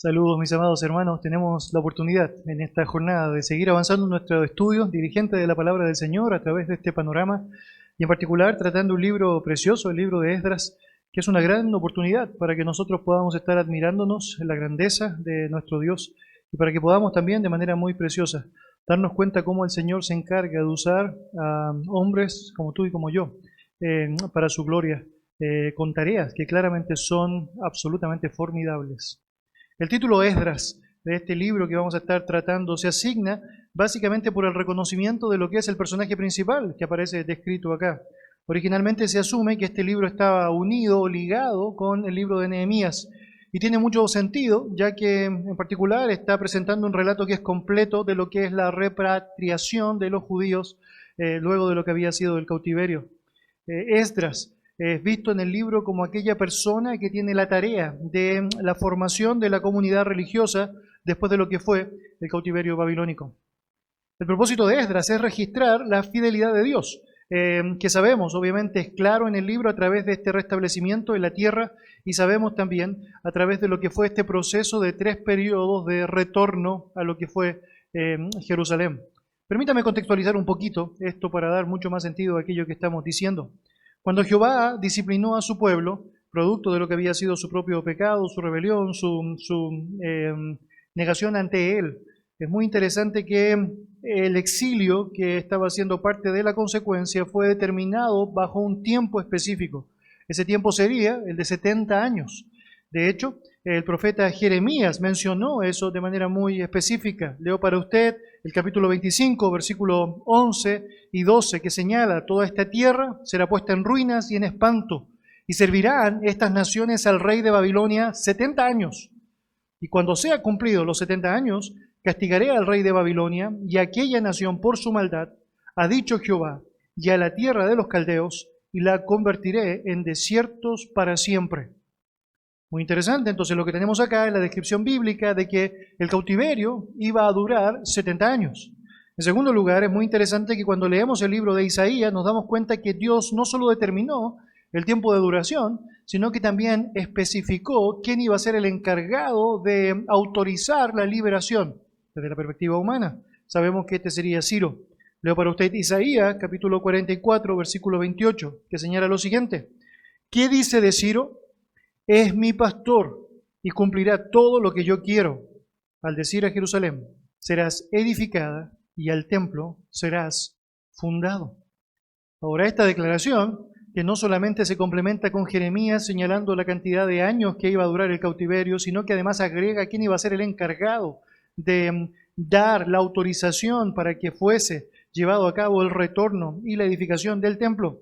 Saludos mis amados hermanos, tenemos la oportunidad en esta jornada de seguir avanzando en nuestro estudio dirigente de la palabra del Señor a través de este panorama y en particular tratando un libro precioso, el libro de Esdras, que es una gran oportunidad para que nosotros podamos estar admirándonos en la grandeza de nuestro Dios y para que podamos también de manera muy preciosa darnos cuenta cómo el Señor se encarga de usar a hombres como tú y como yo para su gloria, con tareas que claramente son absolutamente formidables. El título Esdras de este libro que vamos a estar tratando se asigna básicamente por el reconocimiento de lo que es el personaje principal que aparece descrito acá. Originalmente se asume que este libro estaba unido o ligado con el libro de Nehemías y tiene mucho sentido, ya que en particular está presentando un relato que es completo de lo que es la repatriación de los judíos luego de lo que había sido el cautiverio. Esdras es visto en el libro como aquella persona que tiene la tarea de la formación de la comunidad religiosa después de lo que fue el cautiverio babilónico. El propósito de Esdras es registrar la fidelidad de Dios, que sabemos, obviamente, es claro en el libro a través de este restablecimiento en la tierra y sabemos también a través de lo que fue este proceso de 3 periodos de retorno a lo que fue Jerusalén. Permítame contextualizar un poquito esto para dar mucho más sentido a aquello que estamos diciendo. Cuando Jehová disciplinó a su pueblo, producto de lo que había sido su propio pecado, su rebelión, su negación ante él, es muy interesante que el exilio, que estaba siendo parte de la consecuencia, fue determinado bajo un tiempo específico. Ese tiempo sería el de 70 años. De hecho, el profeta Jeremías mencionó eso de manera muy específica. Leo para usted el capítulo 25, versículo 11 y 12, que señala: toda esta tierra será puesta en ruinas y en espanto, y servirán estas naciones al rey de Babilonia 70 años. Y cuando sea cumplido los 70 años, castigaré al rey de Babilonia y a aquella nación por su maldad, ha dicho Jehová, y a la tierra de los caldeos, y la convertiré en desiertos para siempre. Muy interesante, entonces lo que tenemos acá es la descripción bíblica de que el cautiverio iba a durar 70 años. En segundo lugar, es muy interesante que cuando leemos el libro de Isaías nos damos cuenta que Dios no solo determinó el tiempo de duración, sino que también especificó quién iba a ser el encargado de autorizar la liberación desde la perspectiva humana. Sabemos que este sería Ciro. Leo para usted Isaías, capítulo 44, versículo 28, que señala lo siguiente: ¿qué dice de Ciro? Es mi pastor y cumplirá todo lo que yo quiero. Al decir a Jerusalén, serás edificada, y al templo serás fundado. Ahora, esta declaración, que no solamente se complementa con Jeremías señalando la cantidad de años que iba a durar el cautiverio, sino que además agrega quién iba a ser el encargado de dar la autorización para que fuese llevado a cabo el retorno y la edificación del templo.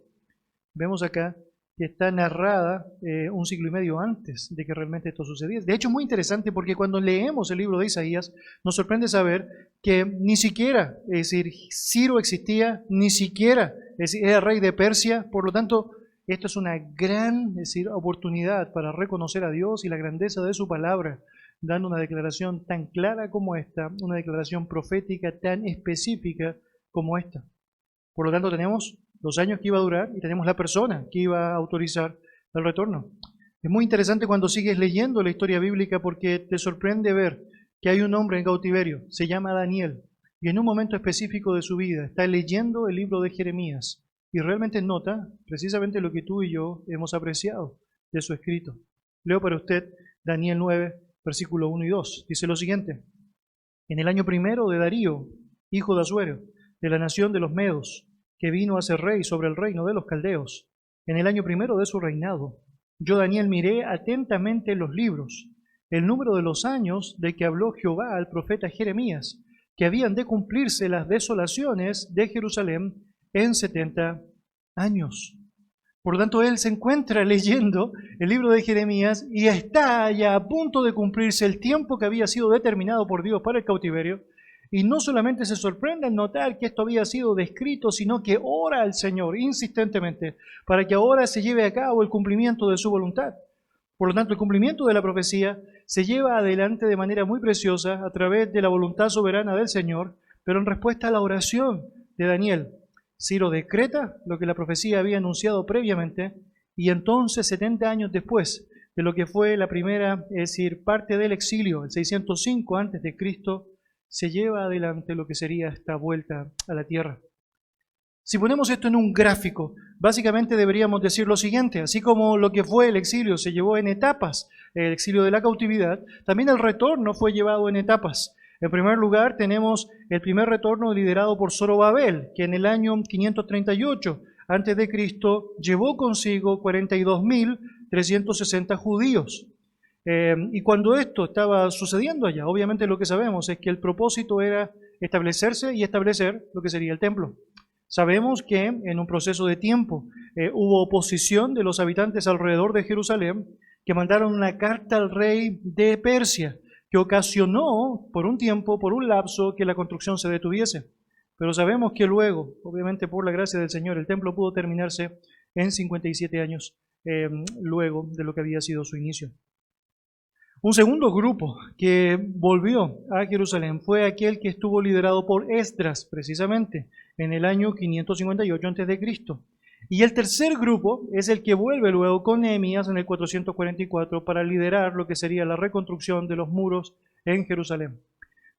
Vemos acá que está narrada un siglo y medio antes de que realmente esto sucediese. De hecho, es muy interesante porque cuando leemos el libro de Isaías, nos sorprende saber que ni siquiera, es decir, Ciro existía, ni siquiera era rey de Persia. Por lo tanto, esto es una gran, oportunidad para reconocer a Dios y la grandeza de su palabra, dando una declaración tan clara como esta, una declaración profética tan específica como esta. Por lo tanto, tenemos los años que iba a durar y tenemos la persona que iba a autorizar el retorno. Es muy interesante cuando sigues leyendo la historia bíblica porque te sorprende ver que hay un hombre en cautiverio, se llama Daniel, y en un momento específico de su vida está leyendo el libro de Jeremías y realmente nota precisamente lo que tú y yo hemos apreciado de su escrito. Leo para usted Daniel 9, versículo 1 y 2. Dice lo siguiente: en el año primero de Darío, hijo de Asuero, de la nación de los Medos, que vino a ser rey sobre el reino de los caldeos, en el año primero de su reinado, yo, Daniel, miré atentamente los libros, el número de los años de que habló Jehová al profeta Jeremías, que habían de cumplirse las desolaciones de Jerusalén en 70 años. Por lo tanto, él se encuentra leyendo el libro de Jeremías y está ya a punto de cumplirse el tiempo que había sido determinado por Dios para el cautiverio. Y no solamente se sorprende al notar que esto había sido descrito, sino que ora al Señor insistentemente para que ahora se lleve a cabo el cumplimiento de su voluntad. Por lo tanto, el cumplimiento de la profecía se lleva adelante de manera muy preciosa a través de la voluntad soberana del Señor, pero en respuesta a la oración de Daniel. Ciro decreta lo que la profecía había anunciado previamente y entonces, 70 años después de lo que fue la primera, es decir, parte del exilio, el 605 antes de Cristo, se lleva adelante lo que sería esta vuelta a la tierra. Si ponemos esto en un gráfico, básicamente deberíamos decir lo siguiente: así como lo que fue el exilio se llevó en etapas, el exilio de la cautividad, también el retorno fue llevado en etapas. En primer lugar, tenemos el primer retorno liderado por Zorobabel, que en el año 538 antes de Cristo llevó consigo 42.360 judíos. Y cuando esto estaba sucediendo allá, obviamente lo que sabemos es que el propósito era establecerse y establecer lo que sería el templo. Sabemos que en un proceso de tiempo hubo oposición de los habitantes alrededor de Jerusalén, que mandaron una carta al rey de Persia, que ocasionó por un tiempo, por un lapso, que la construcción se detuviese. Pero sabemos que luego, obviamente por la gracia del Señor, el templo pudo terminarse en 57 años luego de lo que había sido su inicio. Un segundo grupo que volvió a Jerusalén fue aquel que estuvo liderado por Esdras, precisamente, en el año 558 a.C. Y el tercer grupo es el que vuelve luego con Nehemías en el 444 para liderar lo que sería la reconstrucción de los muros en Jerusalén.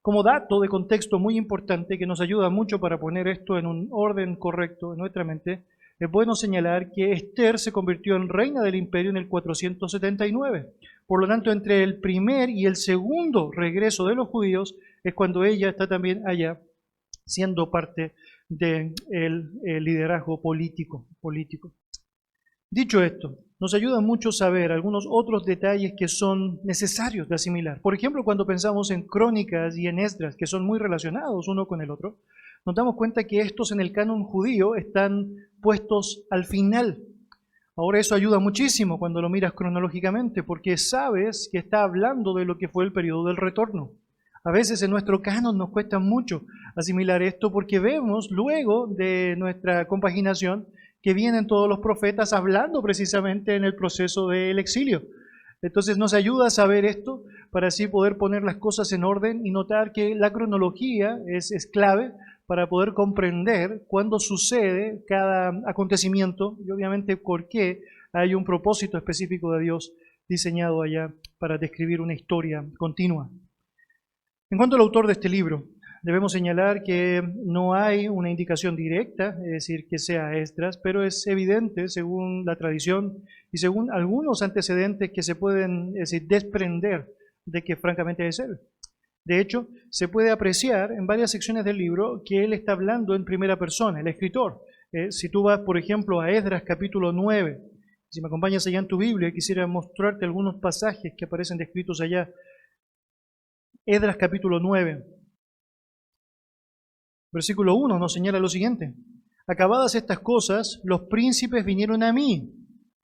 Como dato de contexto muy importante que nos ayuda mucho para poner esto en un orden correcto en nuestra mente, es bueno señalar que Esther se convirtió en reina del imperio en el 479. Por lo tanto, entre el primer y el segundo regreso de los judíos es cuando ella está también allá siendo parte del liderazgo político. Dicho esto, nos ayuda mucho saber algunos otros detalles que son necesarios de asimilar. Por ejemplo, cuando pensamos en Crónicas y en Esdras, que son muy relacionados uno con el otro, nos damos cuenta que estos en el canon judío están puestos al final. Ahora eso ayuda muchísimo cuando lo miras cronológicamente, porque sabes que está hablando de lo que fue el periodo del retorno. A veces en nuestro canon nos cuesta mucho asimilar esto porque vemos luego de nuestra compaginación que vienen todos los profetas hablando precisamente en el proceso del exilio. Entonces nos ayuda a saber esto para así poder poner las cosas en orden y notar que la cronología es clave para poder comprender cuándo sucede cada acontecimiento y obviamente por qué hay un propósito específico de Dios diseñado allá para describir una historia continua. En cuanto al autor de este libro, debemos señalar que no hay una indicación directa, es decir, que sea Esdras, pero es evidente según la tradición y según algunos antecedentes que se pueden desprender de que francamente es él. De hecho, se puede apreciar en varias secciones del libro que él está hablando en primera persona, el escritor. Si tú vas, por ejemplo, a Esdras capítulo 9, si me acompañas allá en tu Biblia, quisiera mostrarte algunos pasajes que aparecen descritos allá. Esdras capítulo 9, versículo 1 nos señala lo siguiente: acabadas estas cosas, los príncipes vinieron a mí,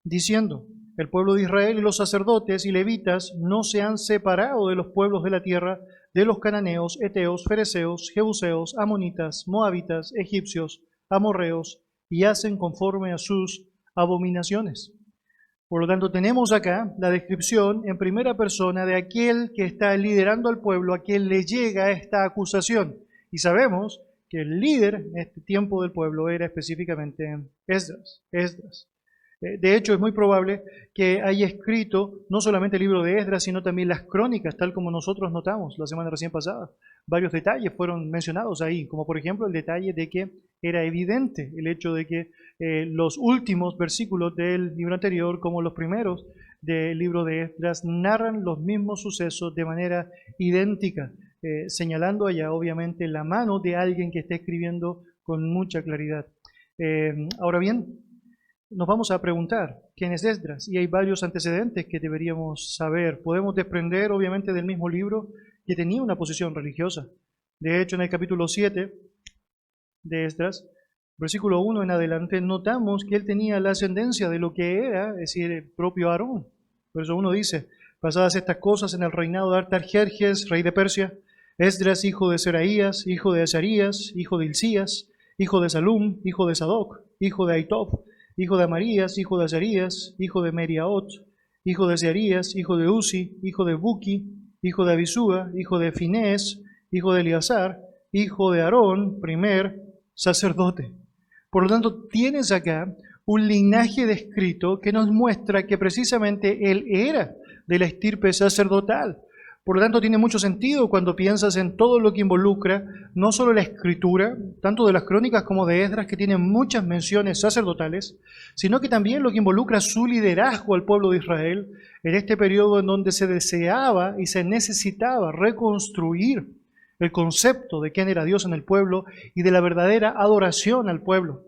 diciendo, el pueblo de Israel y los sacerdotes y levitas no se han separado de los pueblos de la tierra, de los cananeos, eteos, fereceos, jebuseos, amonitas, moabitas, egipcios, amorreos, y hacen conforme a sus abominaciones. Por lo tanto, tenemos acá la descripción en primera persona de aquel que está liderando al pueblo, a quien le llega esta acusación. Y sabemos que el líder en este tiempo del pueblo era específicamente Esdras. De hecho, es muy probable que haya escrito no solamente el libro de Esdras, sino también las crónicas, tal como nosotros notamos la semana recién pasada. Varios detalles fueron mencionados ahí, como por ejemplo el detalle de que era evidente el hecho de que los últimos versículos del libro anterior, como los primeros del libro de Esdras, narran los mismos sucesos de manera idéntica, señalando allá obviamente la mano de alguien que está escribiendo con mucha claridad. Ahora bien, nos vamos a preguntar quién es Esdras, y hay varios antecedentes que deberíamos saber. Podemos desprender obviamente del mismo libro que tenía una posición religiosa. De hecho, en el capítulo 7 de Esdras, versículo 1 en adelante, notamos que él tenía la ascendencia de lo que era, es decir, el propio Aarón. Verso 1 dice, pasadas estas cosas en el reinado de Artajerjes, rey de Persia, Esdras, hijo de Seraías, hijo de Azarías, hijo de Hilcías, hijo de Salum, hijo de Sadoc, hijo de Aitob, hijo de Amarías, hijo de Azarías, hijo de Meriaot, hijo de Searías, hijo de Uzi, hijo de Buki, hijo de Abisúa, hijo de Finés, hijo de Eleazar, hijo de Aarón, primer sacerdote. Por lo tanto, tienes acá un linaje descrito que nos muestra que precisamente él era de la estirpe sacerdotal. Por lo tanto, tiene mucho sentido cuando piensas en todo lo que involucra, no solo la escritura, tanto de las crónicas como de Esdras, que tienen muchas menciones sacerdotales, sino que también lo que involucra su liderazgo al pueblo de Israel en este periodo en donde se deseaba y se necesitaba reconstruir el concepto de quién era Dios en el pueblo y de la verdadera adoración al pueblo.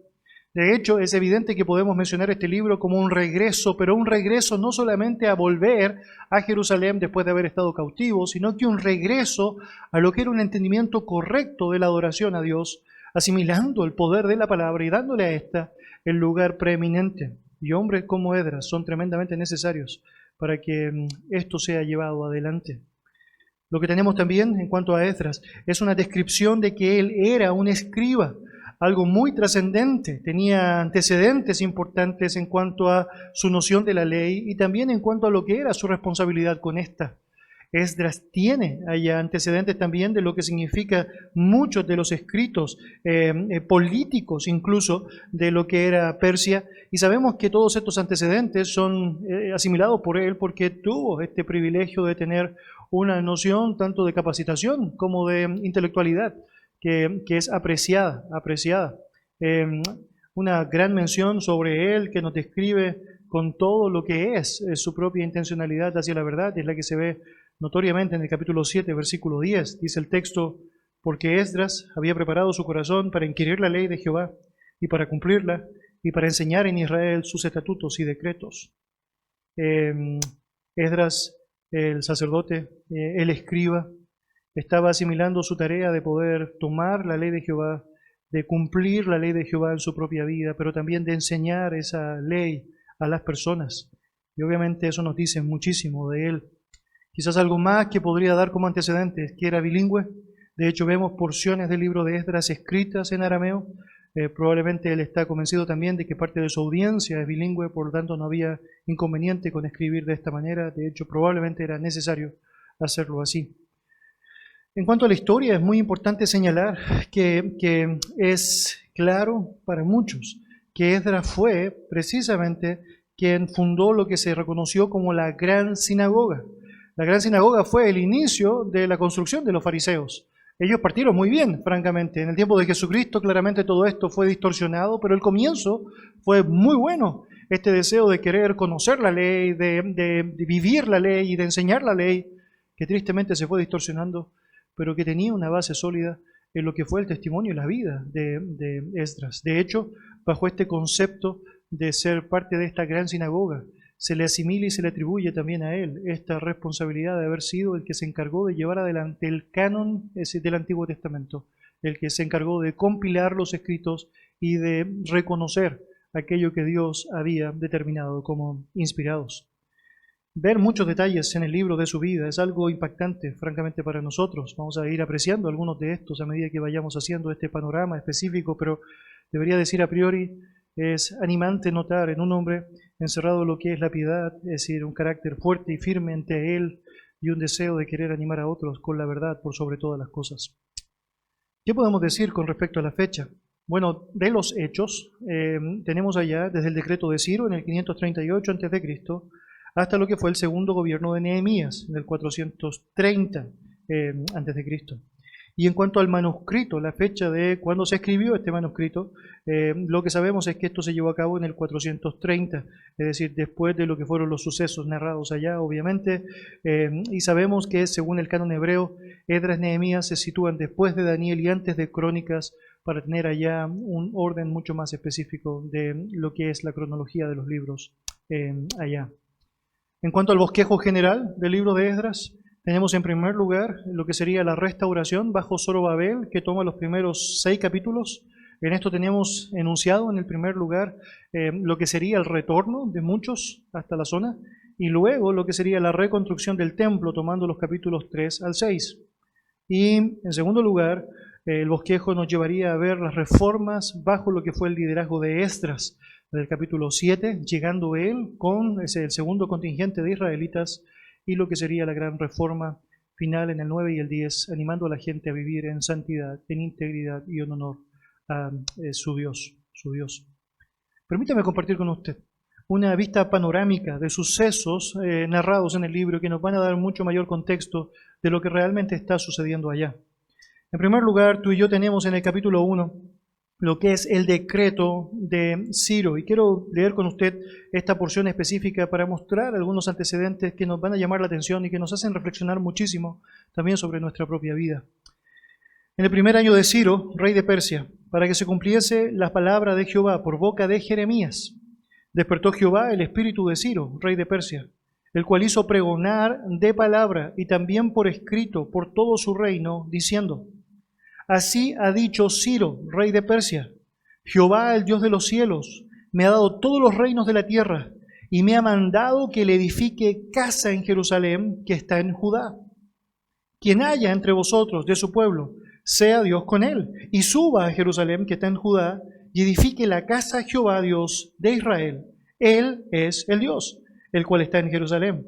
De hecho, es evidente que podemos mencionar este libro como un regreso, pero un regreso no solamente a volver a Jerusalén después de haber estado cautivos, sino que un regreso a lo que era un entendimiento correcto de la adoración a Dios, asimilando el poder de la palabra y dándole a ésta el lugar preeminente. Y hombres como Esdras son tremendamente necesarios para que esto sea llevado adelante. Lo que tenemos también en cuanto a Esdras es una descripción de que él era un escriba, algo muy trascendente, tenía antecedentes importantes en cuanto a su noción de la ley y también en cuanto a lo que era su responsabilidad con esta. Esdras tiene allá antecedentes también de lo que significa muchos de los escritos políticos incluso de lo que era Persia, y sabemos que todos estos antecedentes son asimilados por él porque tuvo este privilegio de tener una noción tanto de capacitación como de intelectualidad que es apreciada. Una gran mención sobre él que nos describe con todo lo que es su propia intencionalidad hacia la verdad, es la que se ve notoriamente en el capítulo 7, versículo 10. Dice el texto: porque Esdras había preparado su corazón para inquirir la ley de Jehová y para cumplirla y para enseñar en Israel sus estatutos y decretos. Esdras, el sacerdote, el escriba, estaba asimilando su tarea de poder tomar la ley de Jehová, de cumplir la ley de Jehová en su propia vida, pero también de enseñar esa ley a las personas. Y obviamente eso nos dice muchísimo de él. Quizás algo más que podría dar como antecedentes, que era bilingüe. De hecho, vemos porciones del libro de Esdras escritas en arameo. Probablemente él está convencido también de que parte de su audiencia es bilingüe, por lo tanto no había inconveniente con escribir de esta manera. De hecho, probablemente era necesario hacerlo así. En cuanto a la historia, es muy importante señalar que es claro para muchos que Esdras fue precisamente quien fundó lo que se reconoció como la Gran Sinagoga. La Gran Sinagoga fue el inicio de la construcción de los fariseos. Ellos partieron muy bien, francamente. En el tiempo de Jesucristo claramente todo esto fue distorsionado, pero el comienzo fue muy bueno. Este deseo de querer conocer la ley, de vivir la ley y de enseñar la ley, que tristemente se fue distorsionando, pero que tenía una base sólida en lo que fue el testimonio y la vida de Esdras. De hecho, bajo este concepto de ser parte de esta gran sinagoga, se le asimila y se le atribuye también a él esta responsabilidad de haber sido el que se encargó de llevar adelante el canon del Antiguo Testamento, el que se encargó de compilar los escritos y de reconocer aquello que Dios había determinado como inspirados. Ver muchos detalles en el libro de su vida es algo impactante, francamente, para nosotros. Vamos a ir apreciando algunos de estos a medida que vayamos haciendo este panorama específico, pero debería decir a priori, es animante notar en un hombre encerrado lo que es la piedad, es decir, un carácter fuerte y firme ante él y un deseo de querer animar a otros con la verdad por sobre todas las cosas. ¿Qué podemos decir con respecto a la fecha? Bueno, de los hechos, tenemos allá desde el decreto de Ciro en el 538 a.C., hasta lo que fue el segundo gobierno de Nehemías, en el 430 a.C. Y en cuanto al manuscrito, la fecha de cuando se escribió este manuscrito, lo que sabemos es que esto se llevó a cabo en el 430, es decir, después de lo que fueron los sucesos narrados allá, obviamente, y sabemos que según el canon hebreo, Esdras y Nehemías se sitúan después de Daniel y antes de Crónicas, para tener allá un orden mucho más específico de lo que es la cronología de los libros allá. En cuanto al bosquejo general del libro de Esdras, tenemos en primer lugar lo que sería la restauración bajo Zorobabel, que toma los primeros 6 capítulos. En esto tenemos enunciado en el primer lugar lo que sería el retorno de muchos hasta la zona, y luego lo que sería la reconstrucción del templo, tomando los capítulos 3 al 6. Y en segundo lugar, el bosquejo nos llevaría a ver las reformas bajo lo que fue el liderazgo de Esdras, del capítulo 7, llegando él con el segundo contingente de israelitas y lo que sería la gran reforma final en el 9 y el 10, animando a la gente a vivir en santidad, en integridad y en honor a su Dios. Permítame compartir con usted una vista panorámica de sucesos narrados en el libro que nos van a dar mucho mayor contexto de lo que realmente está sucediendo allá. En primer lugar, tú y yo tenemos en el capítulo 1 lo que es el decreto de Ciro. Y quiero leer con usted esta porción específica para mostrar algunos antecedentes que nos van a llamar la atención y que nos hacen reflexionar muchísimo también sobre nuestra propia vida. En el primer año de Ciro, rey de Persia, para que se cumpliese la palabra de Jehová por boca de Jeremías, despertó Jehová el espíritu de Ciro, rey de Persia, el cual hizo pregonar de palabra y también por escrito por todo su reino, diciendo: Así ha dicho Ciro, rey de Persia: Jehová, el Dios de los cielos, me ha dado todos los reinos de la tierra y me ha mandado que le edifique casa en Jerusalén, que está en Judá. Quien haya entre vosotros de su pueblo, sea Dios con él, y suba a Jerusalén, que está en Judá, y edifique la casa a Jehová, Dios de Israel. Él es el Dios, el cual está en Jerusalén.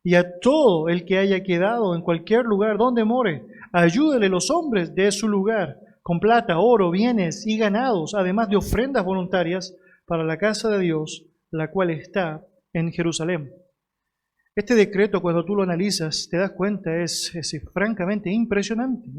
Y a todo el que haya quedado en cualquier lugar donde more, ayúdele los hombres de su lugar, con plata, oro, bienes y ganados, además de ofrendas voluntarias para la casa de Dios, la cual está en Jerusalén. Este decreto, cuando tú lo analizas, te das cuenta, es francamente impresionante.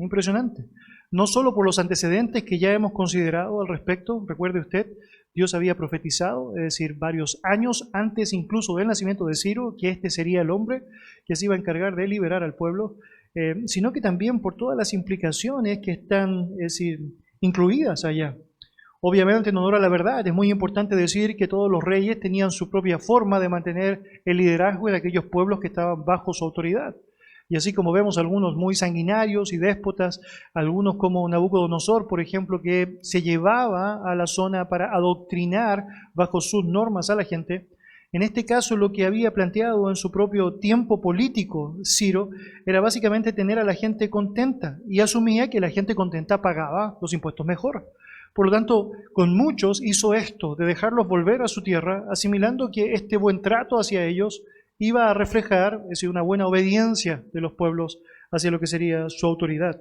No solo por los antecedentes que ya hemos considerado al respecto. Recuerde usted, Dios había profetizado, es decir, varios años antes incluso del nacimiento de Ciro, que este sería el hombre que se iba a encargar de liberar al pueblo, sino que también por todas las implicaciones que están, es decir, incluidas allá. Obviamente, en honor a la verdad, es muy importante decir que todos los reyes tenían su propia forma de mantener el liderazgo en aquellos pueblos que estaban bajo su autoridad. Y así como vemos algunos muy sanguinarios y déspotas, algunos como Nabucodonosor, por ejemplo, que se llevaba a la zona para adoctrinar bajo sus normas a la gente, en este caso lo que había planteado en su propio tiempo político Ciro era básicamente tener a la gente contenta, y asumía que la gente contenta pagaba los impuestos mejor. Por lo tanto, con muchos hizo esto, de dejarlos volver a su tierra, asimilando que este buen trato hacia ellos iba a reflejar, es decir, una buena obediencia de los pueblos hacia lo que sería su autoridad.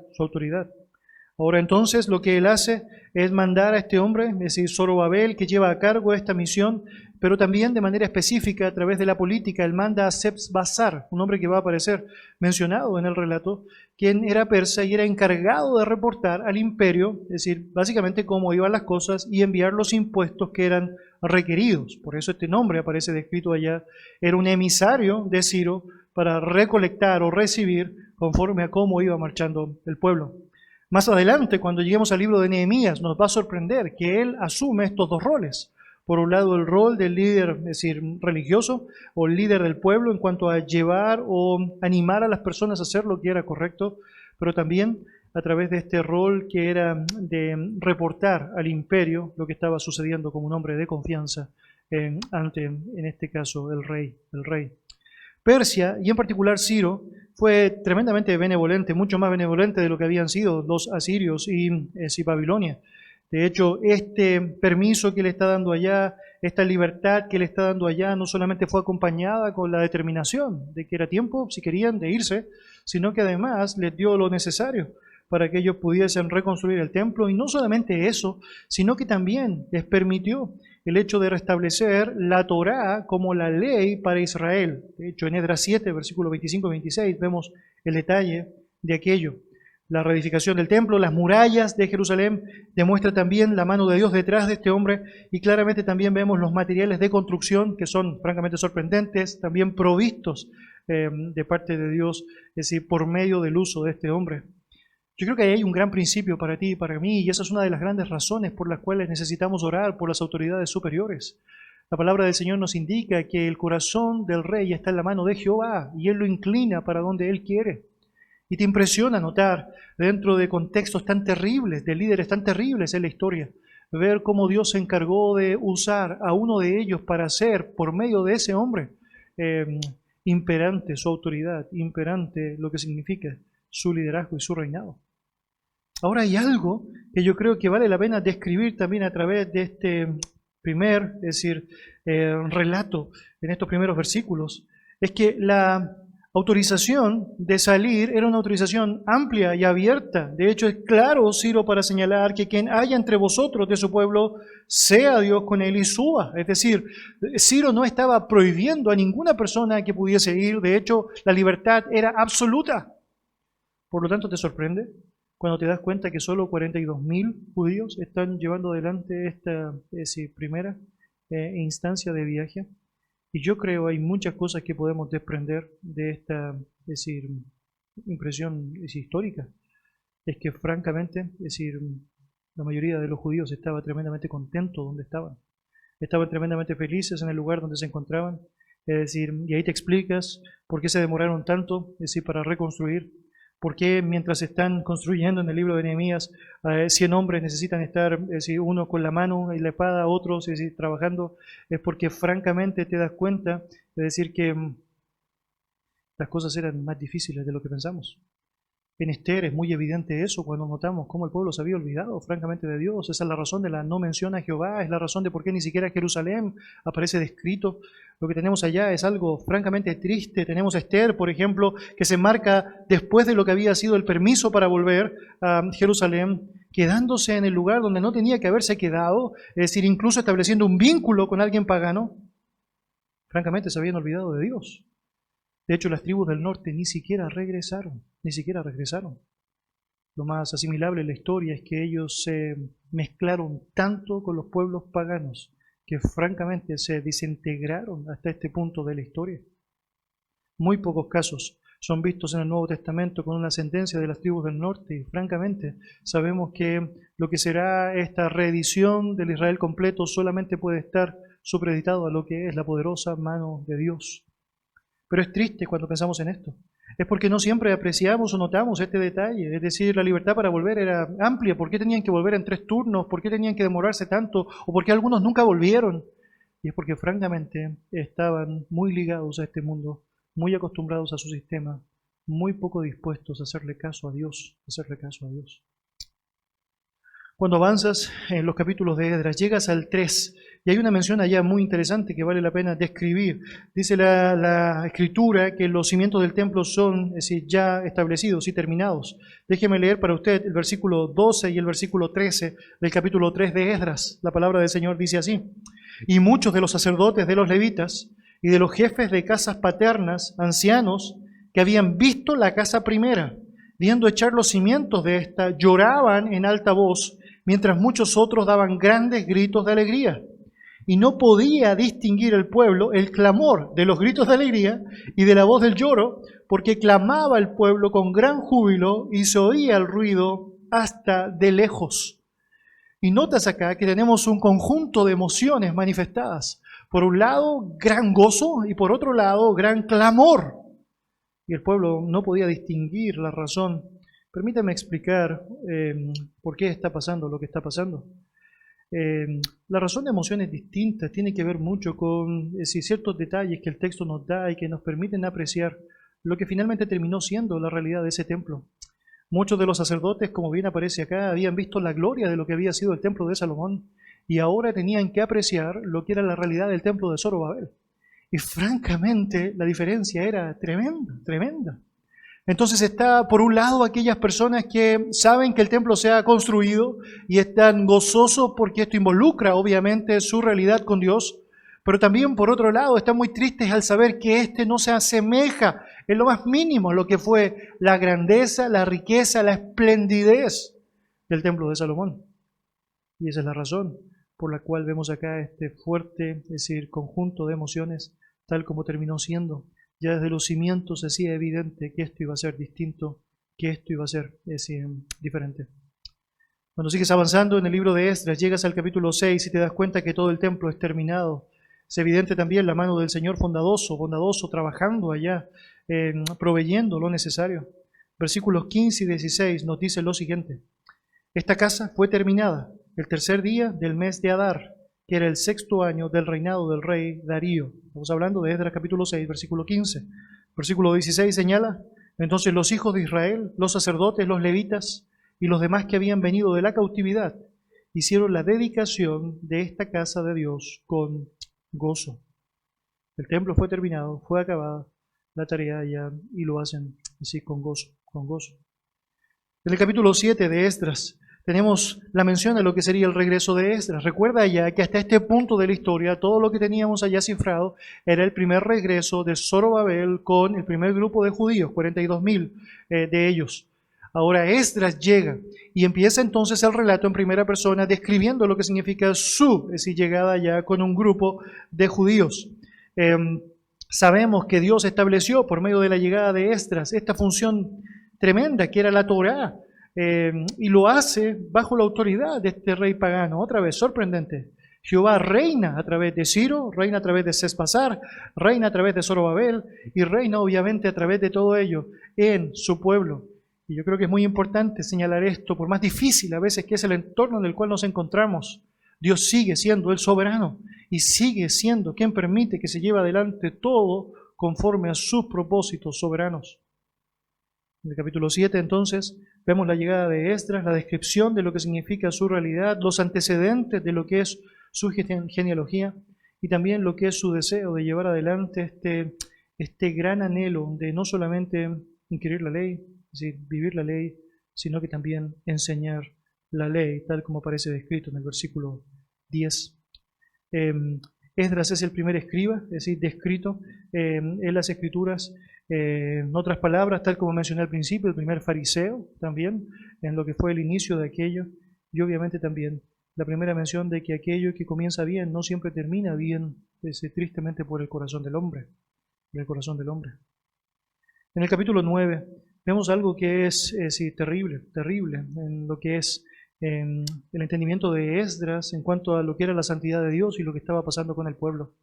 Ahora entonces lo que él hace es mandar a este hombre, es decir, Zorobabel, que lleva a cargo esta misión, pero también de manera específica a través de la política, él manda a Sesbazar, un hombre que va a aparecer mencionado en el relato, quien era persa y era encargado de reportar al imperio, es decir, básicamente cómo iban las cosas y enviar los impuestos que eran requeridos. Por eso este nombre aparece descrito allá. Era un emisario de Ciro para recolectar o recibir conforme a cómo iba marchando el pueblo. Más adelante, cuando lleguemos al libro de Nehemías, nos va a sorprender que él asume estos dos roles. Por un lado, el rol del líder, es decir, religioso, o el líder del pueblo en cuanto a llevar o animar a las personas a hacer lo que era correcto, pero también a través de este rol que era de reportar al imperio lo que estaba sucediendo como un hombre de confianza ante, en este caso, el rey. Persia, y en particular Ciro, fue tremendamente benevolente, mucho más benevolente de lo que habían sido los asirios y Babilonia. De hecho, este permiso que le está dando allá, esta libertad que le está dando allá, no solamente fue acompañada con la determinación de que era tiempo, si querían, de irse, sino que además les dio lo necesario para que ellos pudiesen reconstruir el templo. Y no solamente eso, sino que también les permitió el hecho de restablecer la Torá como la ley para Israel. De hecho, en Esdras 7, versículos 25 y 26, vemos el detalle de aquello. La reedificación del templo, las murallas de Jerusalén, demuestra también la mano de Dios detrás de este hombre, y claramente también vemos los materiales de construcción que son francamente sorprendentes, también provistos de parte de Dios, es decir, por medio del uso de este hombre. Yo creo que ahí hay un gran principio para ti y para mí, y esa es una de las grandes razones por las cuales necesitamos orar por las autoridades superiores. La palabra del Señor nos indica que el corazón del rey está en la mano de Jehová, y Él lo inclina para donde Él quiere. Y te impresiona notar, dentro de contextos tan terribles, de líderes tan terribles en la historia, ver cómo Dios se encargó de usar a uno de ellos para hacer, por medio de ese hombre, imperante su autoridad, imperante lo que significa su liderazgo y su reinado. Ahora hay algo que yo creo que vale la pena describir también a través de este relato, en estos primeros versículos, es que la autorización de salir era una autorización amplia y abierta. De hecho, es claro, Ciro, para señalar que quien haya entre vosotros de su pueblo, sea Dios con él y suba. Es decir, Ciro no estaba prohibiendo a ninguna persona que pudiese ir. De hecho, la libertad era absoluta. Por lo tanto, ¿te sorprende cuando te das cuenta que solo 42.000 judíos están llevando adelante esta primera instancia de viaje? Y yo creo hay muchas cosas que podemos desprender de esta impresión histórica. Es que francamente, la mayoría de los judíos estaba tremendamente contentos donde estaban. Estaban tremendamente felices en el lugar donde se encontraban. Y ahí te explicas por qué se demoraron tanto, para reconstruir. ¿Por qué mientras están construyendo en el libro de Nehemías, 100 hombres necesitan estar, uno con la mano y la espada, otros trabajando? Es porque francamente te das cuenta, que las cosas eran más difíciles de lo que pensamos. En Esther es muy evidente eso cuando notamos cómo el pueblo se había olvidado francamente de Dios. Esa es la razón de la no mención a Jehová, es la razón de por qué ni siquiera Jerusalén aparece descrito. Lo que tenemos allá es algo francamente triste. Tenemos a Esther, por ejemplo, que se marca después de lo que había sido el permiso para volver a Jerusalén, quedándose en el lugar donde no tenía que haberse quedado, incluso estableciendo un vínculo con alguien pagano. Francamente se habían olvidado de Dios. De hecho, las tribus del norte ni siquiera regresaron. Lo más asimilable en la historia es que ellos se mezclaron tanto con los pueblos paganos que francamente se desintegraron hasta este punto de la historia. Muy pocos casos son vistos en el Nuevo Testamento con una ascendencia de las tribus del norte y francamente sabemos que lo que será esta reedición del Israel completo solamente puede estar supeditado a lo que es la poderosa mano de Dios. Pero es triste cuando pensamos en esto. Es porque no siempre apreciamos o notamos este detalle. Es decir, la libertad para volver era amplia. ¿Por qué tenían que volver en 3 turnos? ¿Por qué tenían que demorarse tanto? ¿O por qué algunos nunca volvieron? Y es porque francamente estaban muy ligados a este mundo, muy acostumbrados a su sistema, muy poco dispuestos a hacerle caso a Dios. Cuando avanzas en los capítulos de Esdras, llegas al 3, y hay una mención allá muy interesante que vale la pena describir. Dice la Escritura que los cimientos del templo son ya establecidos y terminados. Déjeme leer para usted el versículo 12 y el versículo 13 del capítulo 3 de Esdras. La palabra del Señor dice así: y muchos de los sacerdotes de los levitas y de los jefes de casas paternas, ancianos, que habían visto la casa primera, viendo echar los cimientos de esta, lloraban en alta voz, mientras muchos otros daban grandes gritos de alegría. Y no podía distinguir el pueblo el clamor de los gritos de alegría y de la voz del lloro, porque clamaba el pueblo con gran júbilo y se oía el ruido hasta de lejos. Y notas acá que tenemos un conjunto de emociones manifestadas. Por un lado, gran gozo y por otro lado, gran clamor. Y el pueblo no podía distinguir la razón. Permítame explicar por qué está pasando lo que está pasando. La razón de emociones distintas tiene que ver mucho con ciertos detalles que el texto nos da y que nos permiten apreciar lo que finalmente terminó siendo la realidad de ese templo. Muchos de los sacerdotes, como bien aparece acá, habían visto la gloria de lo que había sido el templo de Salomón y ahora tenían que apreciar lo que era la realidad del templo de Zorobabel. Y francamente la diferencia era tremenda. Entonces está por un lado aquellas personas que saben que el templo se ha construido y están gozosos porque esto involucra obviamente su realidad con Dios, pero también por otro lado están muy tristes al saber que este no se asemeja en lo más mínimo a lo que fue la grandeza, la riqueza, la esplendidez del templo de Salomón. Y esa es la razón por la cual vemos acá este fuerte, conjunto de emociones tal como terminó siendo. Ya desde los cimientos se hacía evidente que esto iba a ser distinto, que esto iba a ser diferente. Cuando sigues avanzando en el libro de Esdras, llegas al capítulo 6 y te das cuenta que todo el templo es terminado. Es evidente también la mano del Señor bondadoso, trabajando allá, proveyendo lo necesario. Versículos 15 y 16 nos dice lo siguiente: esta casa fue terminada el 3er día del mes de Adar, que era el 6º año del reinado del rey Darío. Estamos hablando de Esdras capítulo 6, versículo 15. Versículo 16 señala: entonces los hijos de Israel, los sacerdotes, los levitas y los demás que habían venido de la cautividad, hicieron la dedicación de esta casa de Dios con gozo. El templo fue terminado, fue acabado, la tarea ya y lo hacen así con gozo, con gozo. En el capítulo 7 de Esdras tenemos la mención de lo que sería el regreso de Esdras. Recuerda ya que hasta este punto de la historia, todo lo que teníamos allá cifrado era el primer regreso de Zorobabel con el primer grupo de judíos, 42.000 de ellos. Ahora Esdras llega y empieza entonces el relato en primera persona describiendo lo que significa su, es decir, llegada ya con un grupo de judíos. Sabemos que Dios estableció por medio de la llegada de Esdras esta función tremenda que era la Torá, y lo hace bajo la autoridad de este rey pagano. Otra vez, sorprendente. Jehová reina a través de Ciro, reina a través de Sespasar, reina a través de Zorobabel y reina obviamente a través de todo ello en su pueblo. Y yo creo que es muy importante señalar esto, por más difícil a veces que es el entorno en el cual nos encontramos. Dios sigue siendo el soberano y sigue siendo quien permite que se lleve adelante todo conforme a sus propósitos soberanos. En el capítulo 7, entonces, vemos la llegada de Esdras, la descripción de lo que significa su realidad, los antecedentes de lo que es su genealogía y también lo que es su deseo de llevar adelante este gran anhelo de no solamente inquirir la ley, es decir, vivir la ley, sino que también enseñar la ley, tal como aparece descrito en el versículo 10. Esdras es el primer escriba, es decir, descrito en las Escrituras. En otras palabras, tal como mencioné al principio, el primer fariseo también, en lo que fue el inicio de aquello, y obviamente también la primera mención de que aquello que comienza bien no siempre termina bien, tristemente por el corazón del hombre, el corazón del hombre. En el capítulo 9 vemos algo que es terrible, terrible, en lo que es el entendimiento de Esdras en cuanto a lo que era la santidad de Dios y lo que estaba pasando con el pueblo.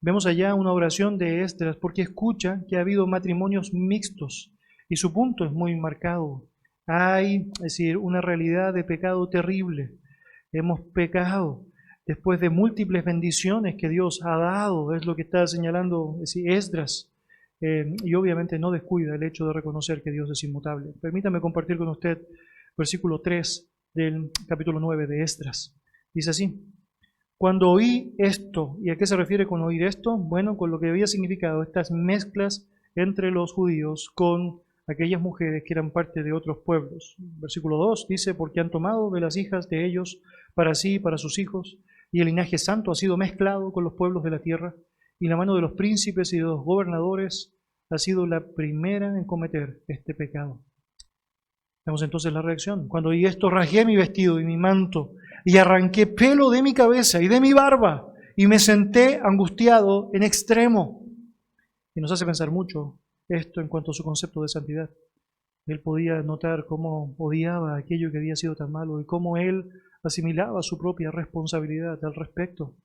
Vemos allá una oración de Esdras porque escucha que ha habido matrimonios mixtos y su punto es muy marcado. Hay, es decir, una realidad de pecado terrible. Hemos pecado después de múltiples bendiciones que Dios ha dado, es lo que está señalando Esdras. Y obviamente no descuida el hecho de reconocer que Dios es inmutable. Permítame compartir con usted versículo 3 del capítulo 9 de Esdras. Dice así: cuando oí esto, ¿y a qué se refiere con oír esto? Bueno, con lo que había significado estas mezclas entre los judíos con aquellas mujeres que eran parte de otros pueblos. Versículo 2 dice: porque han tomado de las hijas de ellos para sí y para sus hijos, y el linaje santo ha sido mezclado con los pueblos de la tierra, y la mano de los príncipes y de los gobernadores ha sido la primera en cometer este pecado. Vemos entonces la reacción. Cuando oí esto, rasgué mi vestido y mi manto, y arranqué pelo de mi cabeza y de mi barba, y me senté angustiado en extremo. Y nos hace pensar mucho esto en cuanto a su concepto de santidad. Él podía notar cómo odiaba aquello que había sido tan malo y cómo él asimilaba su propia responsabilidad al respecto.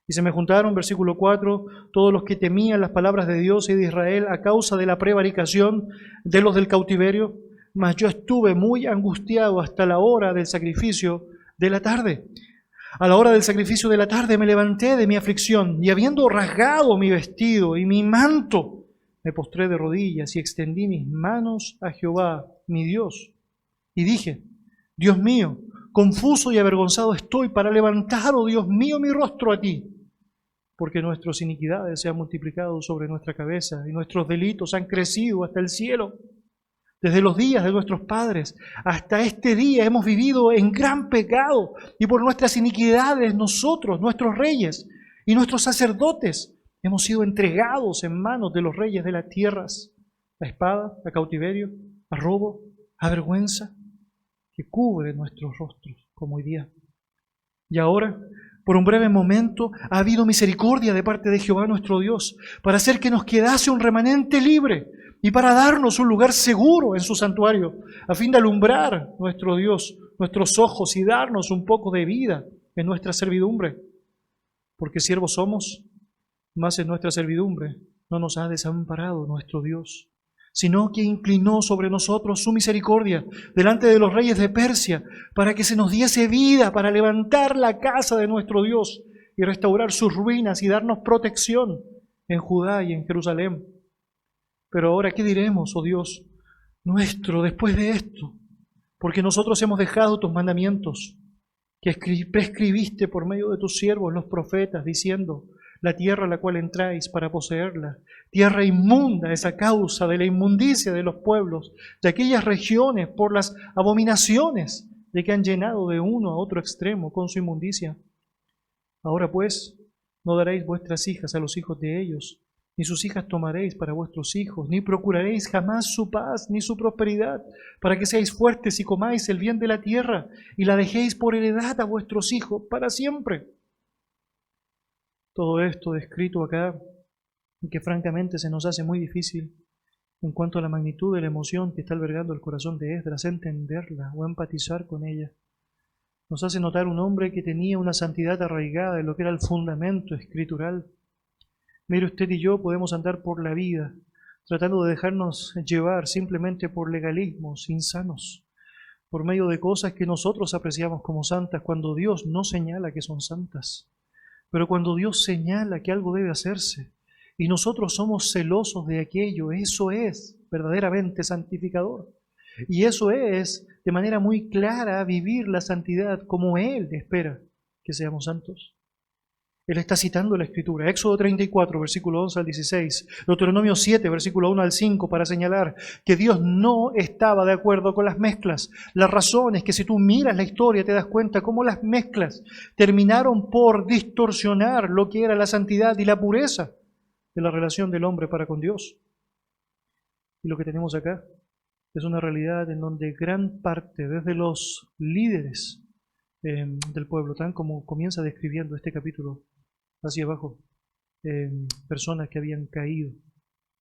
Y se me juntaron, versículo 4, todos los que temían las palabras de Dios y de Israel a causa de la prevaricación de los del cautiverio, mas yo estuve muy angustiado hasta la hora del sacrificio de la tarde. A la hora del sacrificio de la tarde me levanté de mi aflicción y habiendo rasgado mi vestido y mi manto, me postré de rodillas y extendí mis manos a Jehová, mi Dios. Y dije: Dios mío, confuso y avergonzado estoy para levantar, oh Dios mío, mi rostro a ti, porque nuestras iniquidades se han multiplicado sobre nuestra cabeza y nuestros delitos han crecido hasta el cielo. Desde los días de nuestros padres hasta este día hemos vivido en gran pecado y por nuestras iniquidades nosotros, nuestros reyes y nuestros sacerdotes, hemos sido entregados en manos de los reyes de las tierras, a espada, a cautiverio, a robo, a vergüenza, que cubre nuestros rostros como hoy día. Y ahora, por un breve momento, ha habido misericordia de parte de Jehová nuestro Dios, para hacer que nos quedase un remanente libre y para darnos un lugar seguro en su santuario, a fin de alumbrar nuestro Dios, nuestros ojos y darnos un poco de vida en nuestra servidumbre. Porque siervos somos, mas en nuestra servidumbre no nos ha desamparado nuestro Dios, sino que inclinó sobre nosotros su misericordia delante de los reyes de Persia, para que se nos diese vida para levantar la casa de nuestro Dios y restaurar sus ruinas y darnos protección en Judá y en Jerusalén. Pero ahora, ¿qué diremos, oh Dios nuestro, después de esto? Porque nosotros hemos dejado tus mandamientos, que prescribiste por medio de tus siervos, los profetas, diciendo: la tierra a la cual entráis para poseerla. Tierra inmunda es a causa de la inmundicia de los pueblos, de aquellas regiones por las abominaciones de que han llenado de uno a otro extremo con su inmundicia. Ahora pues, no daréis vuestras hijas a los hijos de ellos, ni sus hijas tomaréis para vuestros hijos, ni procuraréis jamás su paz ni su prosperidad, para que seáis fuertes y comáis el bien de la tierra, y la dejéis por heredad a vuestros hijos para siempre. Todo esto descrito acá, que francamente se nos hace muy difícil, en cuanto a la magnitud de la emoción que está albergando el corazón de Esdras, entenderla o empatizar con ella. Nos hace notar un hombre que tenía una santidad arraigada en lo que era el fundamento escritural. Mire, usted y yo podemos andar por la vida tratando de dejarnos llevar simplemente por legalismos insanos, por medio de cosas que nosotros apreciamos como santas, cuando Dios no señala que son santas. Pero cuando Dios señala que algo debe hacerse y nosotros somos celosos de aquello, eso es verdaderamente santificador. Y eso es, de manera muy clara, vivir la santidad como Él espera que seamos santos. Él está citando la Escritura, Éxodo 34, versículo 11 al 16, Deuteronomio 7, versículo 1 al 5, para señalar que Dios no estaba de acuerdo con las mezclas. La razón es que si tú miras la historia te das cuenta cómo las mezclas terminaron por distorsionar lo que era la santidad y la pureza de la relación del hombre para con Dios. Y lo que tenemos acá es una realidad en donde gran parte, desde los líderes del pueblo, tan como comienza describiendo este capítulo hacia abajo, personas que habían caído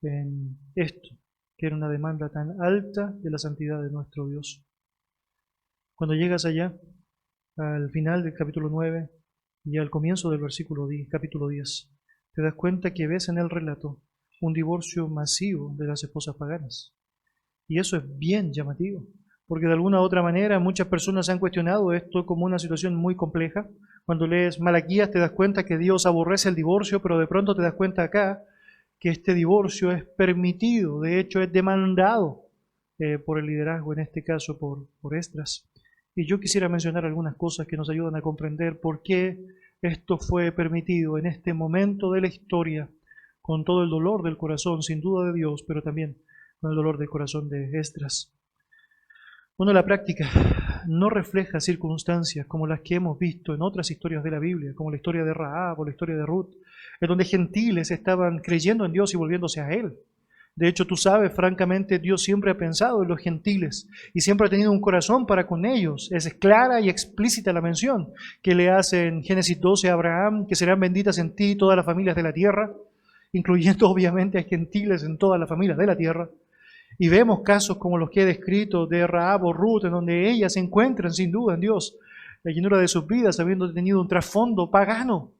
en esto, que era una demanda tan alta de la santidad de nuestro Dios. Cuando llegas allá, al final del capítulo 9 y al comienzo del capítulo 10, te das cuenta que ves en el relato un divorcio masivo de las esposas paganas. Y eso es bien llamativo, porque de alguna u otra manera muchas personas han cuestionado esto como una situación muy compleja. Cuando lees Malaquías te das cuenta que Dios aborrece el divorcio, pero de pronto te das cuenta acá que este divorcio es permitido, de hecho es demandado por el liderazgo, en este caso por Esdras. Y yo quisiera mencionar algunas cosas que nos ayudan a comprender por qué esto fue permitido en este momento de la historia, con todo el dolor del corazón, sin duda de Dios, pero también con el dolor del corazón de Esdras. Bueno, la práctica no refleja circunstancias como las que hemos visto en otras historias de la Biblia, como la historia de Rahab o la historia de Ruth, en donde gentiles estaban creyendo en Dios y volviéndose a Él. De hecho, tú sabes, francamente, Dios siempre ha pensado en los gentiles y siempre ha tenido un corazón para con ellos. Es clara y explícita la mención que le hace en Génesis 12 a Abraham, que serán benditas en ti todas las familias de la tierra, incluyendo obviamente a gentiles en todas las familias de la tierra. Y vemos casos como los que he descrito de Rahab o Ruth, en donde ellas se encuentran sin duda en Dios, la llenura de sus vidas, habiendo tenido un trasfondo pagano.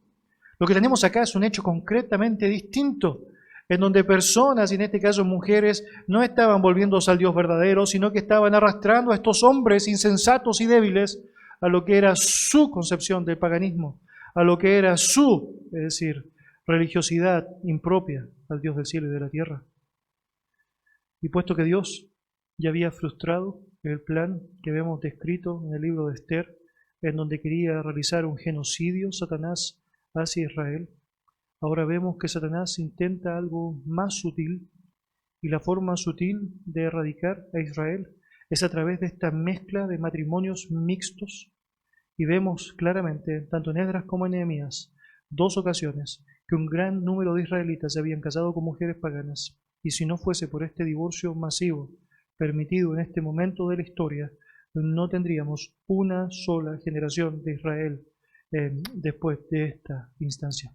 Lo que tenemos acá es un hecho concretamente distinto, en donde personas, y en este caso mujeres, no estaban volviéndose al Dios verdadero, sino que estaban arrastrando a estos hombres insensatos y débiles a lo que era su concepción del paganismo, a lo que era su, es decir, religiosidad impropia al Dios del cielo y de la tierra. Y puesto que Dios ya había frustrado el plan que vemos descrito en el libro de Esther, en donde quería realizar un genocidio Satanás hacia Israel, ahora vemos que Satanás intenta algo más sutil, y la forma sutil de erradicar a Israel es a través de esta mezcla de matrimonios mixtos. Y vemos claramente, tanto en Esdras como en Nehemías, dos ocasiones que un gran número de israelitas se habían casado con mujeres paganas. Y si no fuese por este divorcio masivo permitido en este momento de la historia, no tendríamos una sola generación de Israel después de esta instancia.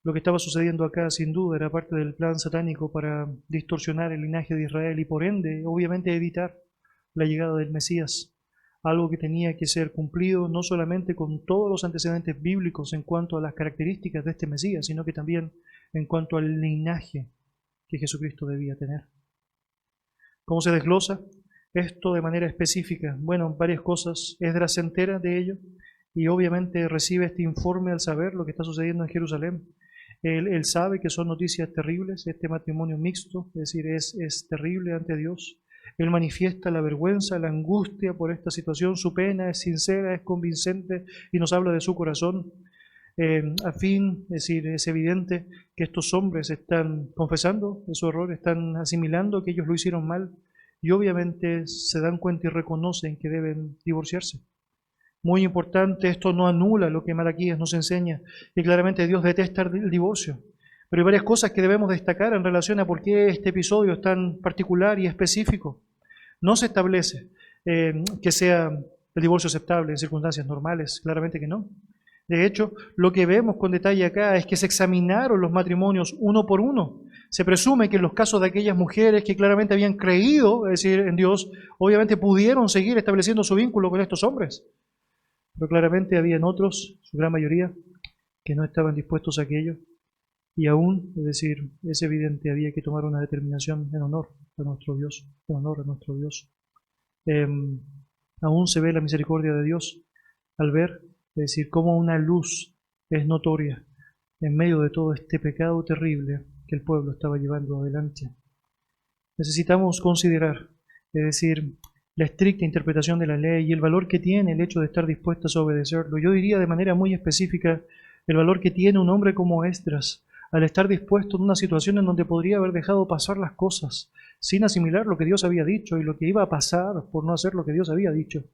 Lo que estaba sucediendo acá, sin duda, era parte del plan satánico para distorsionar el linaje de Israel y, por ende, obviamente, evitar la llegada del Mesías. Algo que tenía que ser cumplido no solamente con todos los antecedentes bíblicos en cuanto a las características de este Mesías, sino que también en cuanto al linaje que Jesucristo debía tener. ¿Cómo se desglosa esto de manera específica? Bueno, varias cosas. Esdras se entera de ello y obviamente recibe este informe al saber lo que está sucediendo en Jerusalén. Él sabe que son noticias terribles, este matrimonio mixto, es decir, es terrible ante Dios. Él manifiesta la vergüenza, la angustia por esta situación, su pena es sincera, es convincente y nos habla de su corazón. a fin, es decir, es evidente que estos hombres están confesando de su error, están asimilando que ellos lo hicieron mal y obviamente se dan cuenta y reconocen que deben divorciarse. Muy importante, esto no anula lo que Malaquías nos enseña, y claramente Dios detesta el divorcio. Pero hay varias cosas que debemos destacar en relación a por qué este episodio es tan particular y específico. No se establece que sea el divorcio aceptable en circunstancias normales, claramente que no. De hecho, lo que vemos con detalle acá es que se examinaron los matrimonios uno por uno. Se presume que en los casos de aquellas mujeres que claramente habían creído, es decir, en Dios, obviamente pudieron seguir estableciendo su vínculo con estos hombres. Pero claramente habían otros, su gran mayoría, que no estaban dispuestos a aquello. Y aún, es decir, es evidente, había que tomar una determinación en honor a nuestro Dios, en honor a nuestro Dios. Aún se ve la misericordia de Dios al ver, es decir, cómo una luz es notoria en medio de todo este pecado terrible que el pueblo estaba llevando adelante. Necesitamos considerar, es decir, la estricta interpretación de la ley y el valor que tiene el hecho de estar dispuestos a obedecerlo. Yo diría de manera muy específica el valor que tiene un hombre como Esdras al estar dispuesto en una situación en donde podría haber dejado pasar las cosas sin asimilar lo que Dios había dicho y lo que iba a pasar por no hacer lo que Dios había dicho,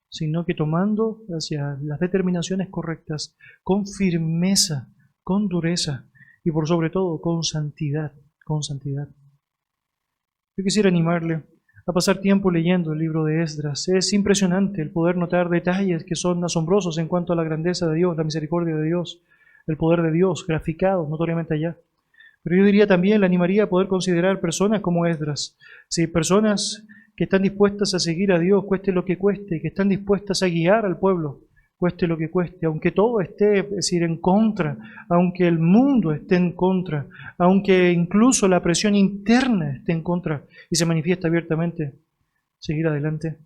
sino que tomando hacia las determinaciones correctas, con firmeza, con dureza y por sobre todo con santidad, con santidad. Yo quisiera animarle a pasar tiempo leyendo el libro de Esdras. Es impresionante el poder notar detalles que son asombrosos en cuanto a la grandeza de Dios, la misericordia de Dios, el poder de Dios, graficado notoriamente allá. Pero yo diría también, le animaría a poder considerar personas como Esdras, sí, personas que están dispuestas a seguir a Dios, cueste lo que cueste, que están dispuestas a guiar al pueblo, cueste lo que cueste, aunque todo esté, es decir, en contra, aunque el mundo esté en contra, aunque incluso la presión interna esté en contra y se manifiesta abiertamente, seguir adelante,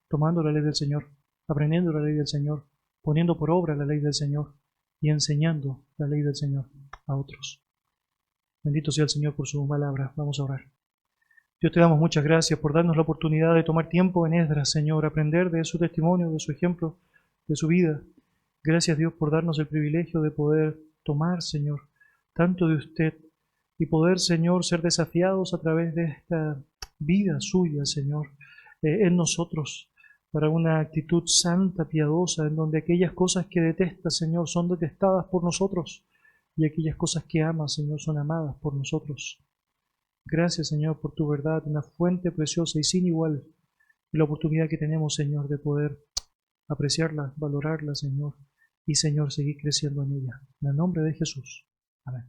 tomando la ley del Señor, aprendiendo la ley del Señor, poniendo por obra la ley del Señor y enseñando la ley del Señor a otros. Bendito sea el Señor por su palabra. Vamos a orar. Dios, te damos muchas gracias por darnos la oportunidad de tomar tiempo en Esdras, Señor, aprender de su testimonio, de su ejemplo, de su vida. Gracias, Dios, por darnos el privilegio de poder tomar, Señor, tanto de usted y poder, Señor, ser desafiados a través de esta vida suya, Señor, en nosotros, para una actitud santa, piadosa, en donde aquellas cosas que detestas, Señor, son detestadas por nosotros y aquellas cosas que amas, Señor, son amadas por nosotros. Gracias, Señor, por tu verdad, una fuente preciosa y sin igual, y la oportunidad que tenemos, Señor, de poder apreciarla, valorarla, Señor, y, Señor, seguir creciendo en ella. En el nombre de Jesús. Amén.